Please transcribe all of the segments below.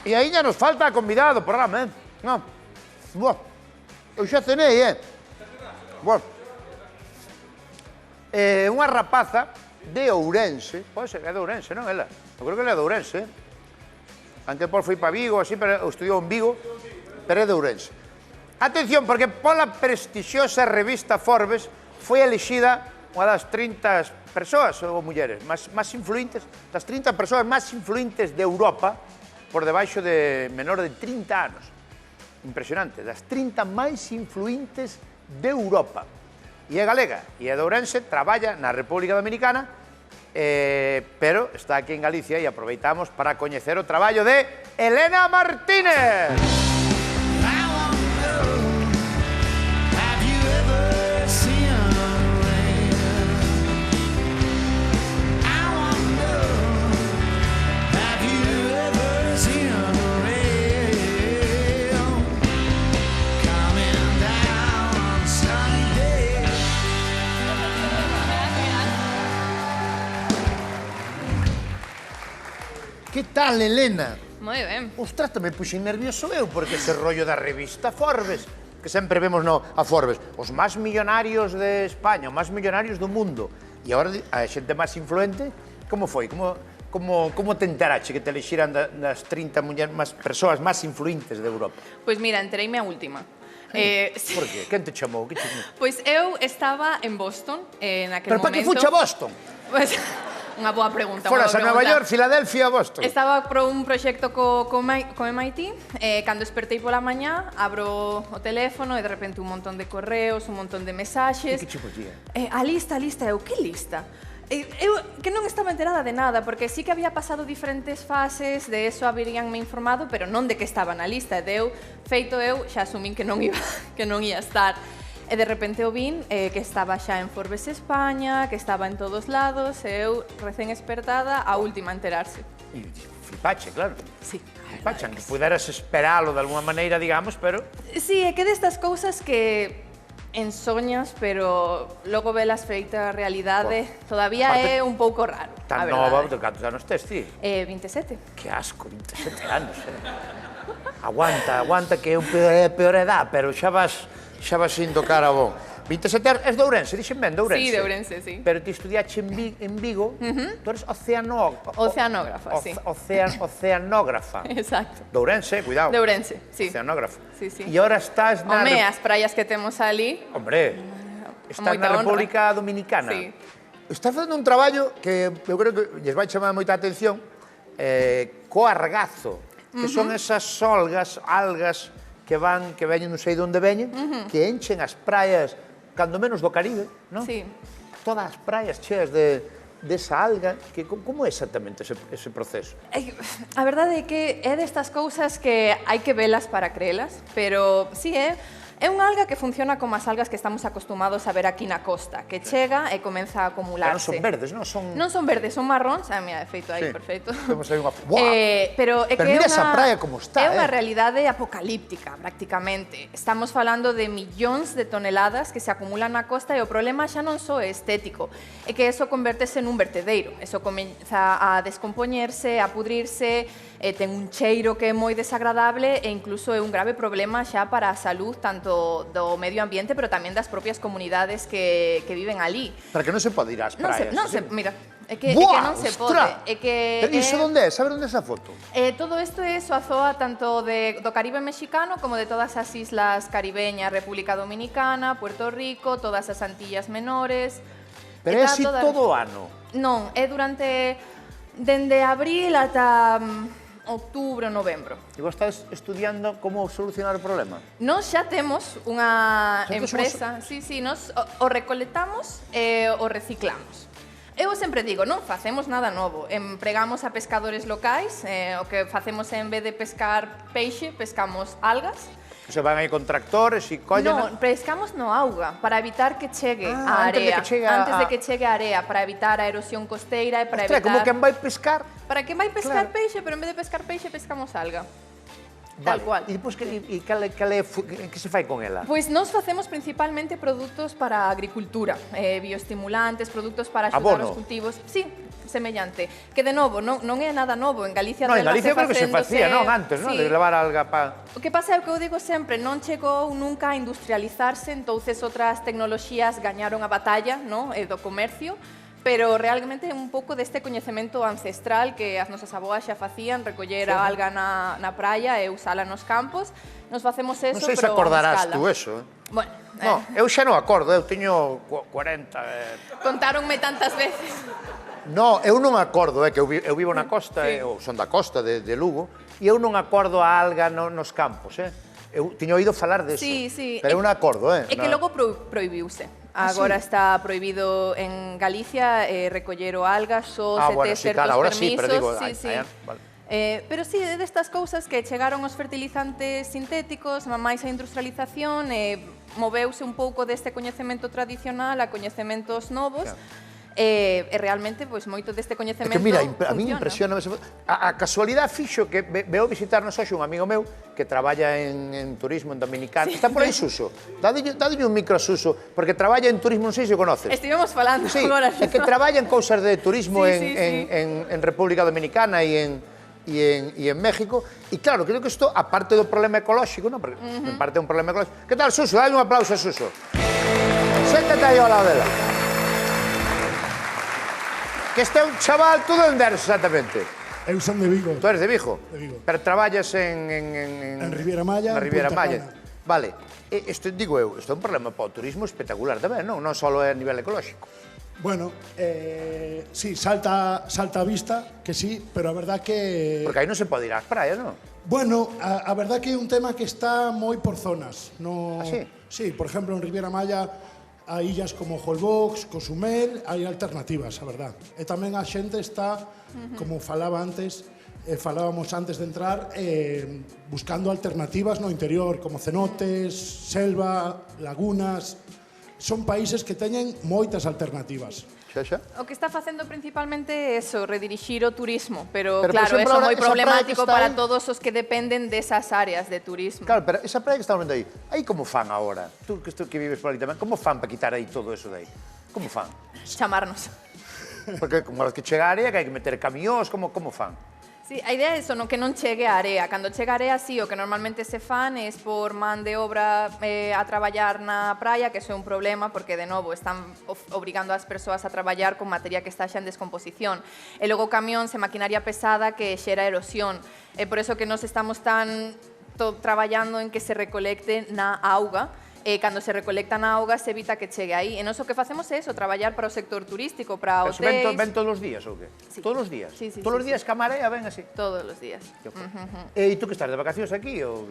E aínda nos falta a convidada do programa, Non. Boa. Eu xa cenei, Boa. Unha rapaza de Ourense, pode ser, é de Ourense, non, ela? Eu creo que ela é de Ourense, Antes foi para Vigo, así, pero estudiou en Vigo, pero é de Ourense. Atención, porque pola prestixiosa revista Forbes foi elixida unha das 30 persoas ou mulleres máis influentes, das 30 persoas máis influentes de Europa, por debaixo de menor de 30 anos. Impresionante, das 30 máis influentes de Europa. E é galega, e é de Ourense, traballa na República Dominicana, pero está aquí en Galicia e aproveitamos para coñecer o traballo de Elena Martínez. Que tal, Elena? Moi ben. Ostras, tamén puxen nervioso eu, porque ese rollo da revista Forbes, que sempre vemos a Forbes, os máis millonarios de España, os máis millonarios do mundo, e agora a xente máis influente, como foi? Como te enterache que te elixiran das 30 persoas máis influentes de Europa? Pois mira, entereime a última. Por qué? Quen te chamou? Pois eu estaba en Boston naquel momento. Pero para que fuche a Boston? Pois... Unha boa pregunta. Foras a Nova York, Filadelfia, Boston. Estaba por un proxecto co MIT, cando despertei pola mañá, abro o teléfono e de repente un montón de correos, un montón de mensaxes. E que che poñía? A lista, eu, que lista? Eu que non estaba enterada de nada, porque sí que había pasado diferentes fases, de eso haberíanme informado, pero non de que estaba na lista. Eu xa asumín que non ia estar. E de repente o vin que estaba xa en Forbes España, que estaba en todos lados, e eu, recén espertada, a última a enterarse. E flipache, claro. Sí. Flipache, que puderas esperalo de alguna maneira, digamos, pero... Sí, é que destas cousas que ensoñas, pero logo velas feita realidade, todavía é un pouco raro. Tan nova, de cantos anos tes, ti? 27. Que asco, 27 anos, Aguanta, que é a peor edad, pero xa vas indo cara a bon. 27 anos, és de Ourense, dixen ben, de Ourense? Sí, de Ourense, sí. Pero ti estudiache en Vigo, tú eres oceanógrafa, sí. Oceanógrafa. Exacto. De Ourense, cuidado. De Ourense, sí. Oceanógrafa. Sí, sí. E ahora estás na... Home, as praias que temos ali... Hombre, estás na República Dominicana. Sí. Estás facendo un traballo que eu creo que lles vai chamar moita atención, co argazo, que son esas algas que veñen, non sei de onde veñen, que enchen as praias, cando menos do Caribe, non? Sí. Todas as praias cheas desa alga, que como é exactamente ese proceso? A verdade é que é destas cousas que hai que velas para crelas, pero sí, é unha alga que funciona como as algas que estamos acostumados a ver aquí na costa, que chega e comeza a acumularse. Pero non son verdes, non? Non son verdes, son marróns. Mira, feito aí, perfecto. Temos aí unha... Pero é que mira esa praia como está, é unha realidade apocalíptica, prácticamente. Estamos falando de millóns de toneladas que se acumulan na costa e o problema xa non só é estético, é que eso convertese nun vertedeiro. Eso comeza a descompoñerse, a pudrirse, ten un cheiro que é moi desagradable e incluso é un grave problema xa para a salud, tanto do medio ambiente, pero tamén das propias comunidades que viven ali. Para que non se pode ir ás praias. Mira, é que non se pode. Pero iso onde é? Sabe onde é esa foto? Todo isto é a zoa tanto do Caribe mexicano como de todas as islas caribeñas, República Dominicana, Puerto Rico, todas as Antillas menores. Pero é así todo o ano? Non, é dende abril ata outubro, novembro. E vos estás estudiando como solucionar o problema? Nós xa temos unha empresa, nós o recolectamos e o reciclamos. Eu sempre digo, non facemos nada novo, empregamos a pescadores locais, o que facemos é, en vez de pescar peixe, pescamos algas. Se van aí con tractores e collen... Non, pescamos no auga, para evitar que chegue a area. Antes de que chegue a area, para evitar a erosión costeira e para evitar... como quen vai pescar? Para quen vai pescar peixe, pero en vez de pescar peixe, pescamos alga. Tal cual. E depois, que se fai con ela? Pois nós facemos principalmente produtos para a agricultura, bioestimulantes, produtos para axudar os cultivos. Sí, semellante. Que, de novo, non é nada novo. En Galicia Non, en Galicia creo que se facéndose... facía, non? Antes, non? Sí. De levar alga pa... O que pasa é o que eu digo sempre, non chegou nunca a industrializarse, entonces outras tecnoloxías gañaron a batalla, no? Do comercio, pero realmente é un pouco deste coñecemento ancestral que as nosas aboas xa facían, recoller a alga na praia e usala nos campos. Nos facemos eso, Non sei se pero a acordarás escala. tú eso, Bueno, No, eu xa non acordo, eu teño 40... contáronme tantas veces. No, eu non acordo, que eu vivo na costa, Sí. ou son da costa de Lugo, e eu non acordo a alga nos campos, Eu tiño oído falar deso, Sí, sí. pero eu non acordo, É que logo proibiuse. Agora sí? está prohibido en Galicia recoller o alga, só se bueno, tes sí, certos claro, ahora permisos. sí, pero digo... Sí, sí. Vale. Pero sí, é destas cousas que chegaron os fertilizantes sintéticos, máis a industrialización, moveuse un pouco deste coñecemento tradicional a coñecementos novos, e realmente, pois, moito deste É coñecemento que, mira, a mí funciona. impresiona a casualidade fixo que veo visitarnos hoxe un amigo meu que traballa en turismo en Dominicana. Está por aí Suso. Dadelle un micro a Suso, porque traballa en turismo, non sei se o conoces. Estivemos falando Sí, agora. é que traballa en cousas de turismo Sí, en República Dominicana e en México. E claro, creo que isto, aparte do problema ecolóxico, non? Porque en parte é un problema ecolóxico. Que tal, Suso? Dale un aplauso a Suso. Séntate aí ao lado dela. Que este é un chaval, tú de onde eres exactamente? Eu son de Vigo. Tú eres de Vigo? De Vigo. Pero traballas en Riviera Maya, Na Riviera Punta Maya. Cana. Vale. Isto, digo eu, isto é un problema para o turismo espectacular tamén, non? Non só é a nivel ecolóxico. Bueno, sí, salta a vista, que sí, pero a verdad que... Porque aí non se pode ir ás praias, non? Bueno, a verdad que é un tema que está moi por zonas. No... Ah, sí? Sí, por exemplo, en Riviera Maya hai illas como Holbox, Cozumel, hai alternativas, a verdad. E tamén a xente está, como falaba antes, falábamos antes de entrar, buscando alternativas no interior, como cenotes, selva, lagunas... Son países que teñen moitas alternativas. Xa? O que está facendo principalmente é eso, redirixir o turismo, pero Pero, por claro, exemplo, eso é ahora, moi esa praia problemático que está para aí- todos os que dependen desas áreas de turismo. Claro, pero esa praia que estamos vendo aí como fan agora? Tú que vives por ali tamén, como fan para quitar aí todo eso de aí? Como fan? Chamarnos. Porque como que chega a área que hai que meter camións, como fan? Sí, a idea é eso, no que non chegue a area. Cando chega a area, sí, o que normalmente se fan é por man de obra a traballar na praia, que iso é un problema, porque, de novo, están obrigando as persoas a traballar con materia que está xa en descomposición. E logo camións e maquinaria pesada que xera erosión. É por eso que nos estamos tan traballando en que se recolecte na auga, e cando se recolecta na auga se evita que chegue aí. E nós o que facemos é eso, traballar para o sector turístico, para Pero hotéis... ven todos os días ou que? Sí. Todos os días? Sí, sí, Todos os sí, días que a marea ven así? Todos os días. E tú que estás de vacacións aquí? Ou...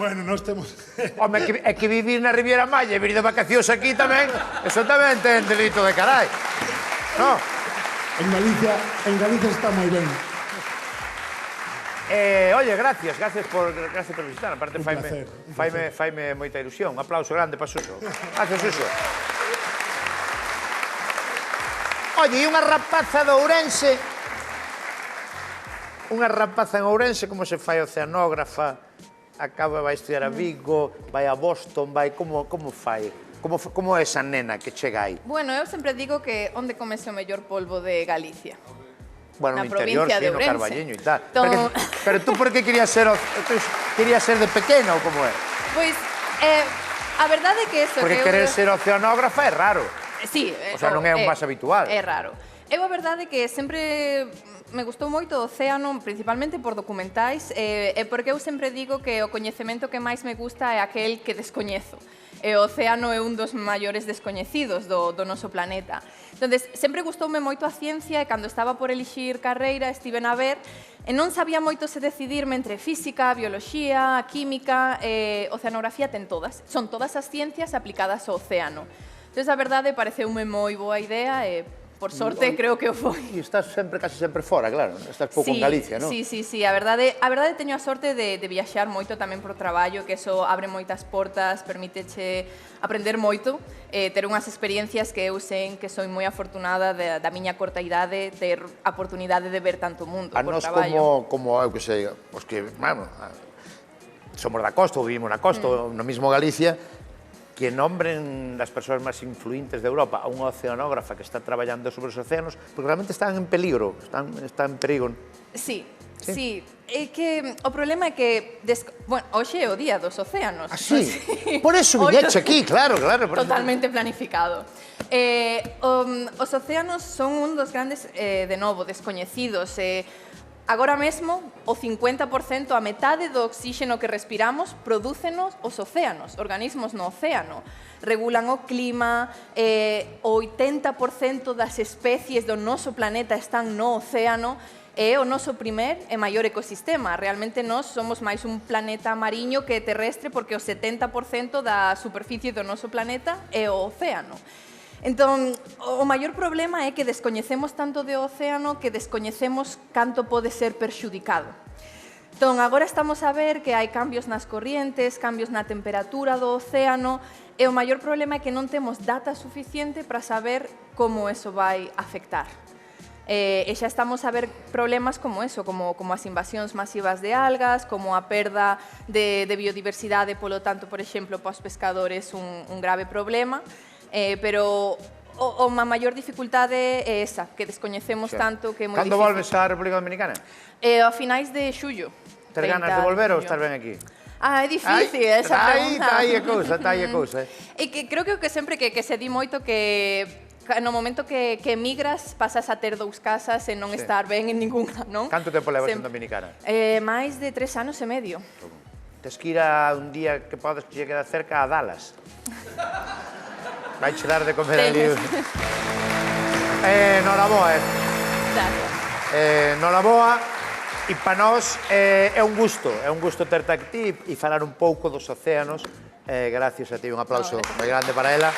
Bueno, nós temos... Home, é que vivir na Riviera Maya e vir de vacacións aquí tamén, eso tamén ten delito de carai. No? En Galicia está moi ben. Oye, gracias por visitar. Aparte, placer, un placer. faime moita ilusión. Un aplauso grande para Suso. Gracias, Suso. Oye, e unha rapaza de Ourense... Unha rapaza en Ourense, como se fai oceanógrafa, vai estudiar a Vigo, vai a Boston, como fai? Como é esa nena que chega aí? Bueno, eu sempre digo que onde comese o mellor polvo de Galicia. Bueno, Na no interior, provincia sí, de no Ourense. Carballeño e tal. Entón- Pero tú por que querías ser de pequena ou como é? Pois, a verdade é que eso... Porque que querer ser oceanógrafa é raro. Sí, O sea, non é o máis habitual. É raro. Eu a verdade é que sempre me gustou moito o océano, principalmente por documentais, e porque eu sempre digo que o coñecemento que máis me gusta é aquel que descoñezo. E o océano é un dos maiores descoñecidos do noso planeta. Entonces, sempre gustoume moito a ciencia e cando estaba por elixir carreira estive a ver e non sabía moito se decidirme entre física, bioloxía, química e oceanografía ten todas. Son todas as ciencias aplicadas ao océano. Entón, a verdade, pareceume moi boa idea e, por sorte, creo que o foi. E estás casi sempre fora, claro. Estás pouco en Galicia, non? Sí. A verdade teño a sorte de viaxar moito tamén por traballo, que eso abre moitas portas, permíteche aprender moito, ter unhas experiencias que eu sei que soy moi afortunada da miña corta idade, ter a oportunidade de ver tanto mundo A por nós traballo. como eu que sei, os que, bueno, somos da costa ou vivimos na costa, no mismo Galicia, que nombren las persoas máis influentes de Europa a unha oceanógrafa que está traballando sobre os océanos, porque realmente están en peligro, están en perigo. Sí. Sí, é que o problema é que, bueno, hoxe é o día dos océanos. Ah, sí? Por eso viñeche aquí, claro. Totalmente planificado. Os océanos son un dos grandes, de novo, descoñecidos. Agora mesmo, o 50%, a metade do oxígeno que respiramos, prodúcenos os océanos, organismos no océano. Regulan o clima, o 80% das especies do noso planeta están no océano, é o noso primer e maior ecosistema. Realmente nós somos máis un planeta mariño que terrestre porque o 70% da superficie do noso planeta é o océano. Entón, o maior problema é que descoñecemos tanto do océano que descoñecemos canto pode ser perxudicado. Entón, agora estamos a ver que hai cambios nas corrientes, cambios na temperatura do océano, e o maior problema é que non temos data suficiente para saber como eso vai afectar. E xa estamos a ver problemas como eso, como as invasións masivas de algas, como a perda de biodiversidade, polo tanto, por exemplo, para os pescadores un grave problema, pero a maior dificultade é esa, que descoñecemos tanto que é moi difícil. Cando volves á República Dominicana? A finais de xullo. Ter ganas de volver ou estar ben aquí? Ah, é difícil esa pregunta. Tá aí a cousa. E que creo que sempre que se di moito que no momento que emigras pasas a ter dous casas e non estar ben en ninguna, non? Canto tempo levas en Dominicana? Máis de 3 anos e medio. Tes que ir a un día que podes que lle queda cerca a Dallas. Vai che dar de comer ali. Noraboa, Gracias. Noraboa, e para nós é un gusto terte aquí e falar un pouco dos océanos. Gracias a ti, un aplauso moi grande para ela.